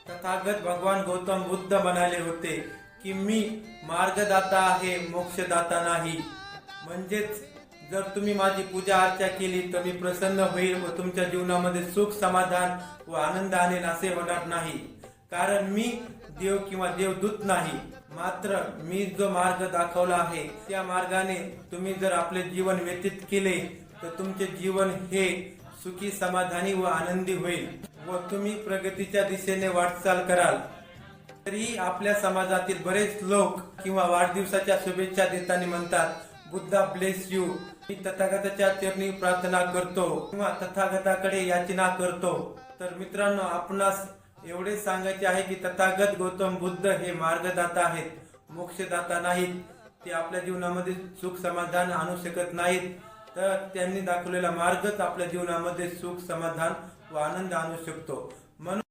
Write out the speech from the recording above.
तथागत भगवान गौतम बुद्ध म्हणाले होते की मी मार्गदाता आहे, मोक्षदाता नाही. म्हणजेच जर तुम्ही माझी पूजा अर्चा केली तर मी प्रसन्न होईल व तुमच्या जीवनामध्ये सुख, समाधान व आनंद आणेल असे होणार नाही. कारण मी देव किंवा देवदूत नाही, मात्र मी जो मार्ग दाखवला आहे त्या मार्गाने तुम्ही जर आपले जीवन व्यतीत केले तर तुमचे जीवन हे सुखी, समाधानी व आनंदी होईल व तुम्ही प्रगतीच्या दिशेने वाटचाल कराल. तरी आपल्या समाजातील बरेच लोक किंवा वाढदिवसाच्या शुभेच्छा देताना म्हणतात, बुद्धा ब्लेस यू. मी तथागताच्या चरणी प्रार्थना करतो किंवा तथागताकडे याचना करतो. तर मित्रांनो, आपणास एवढे सांगायचे आहे की तथागत गौतम बुद्ध हे मार्गदाता आहेत, मोक्षदाता नाहीत. ते आपल्या जीवनामध्ये सुख, समाधान आणू शकत नाहीत. तर त्यांनी दाखवलेला मार्गच आपल्या जीवनामध्ये सुख, समाधान व आनंद आणू शकतो. म्हणून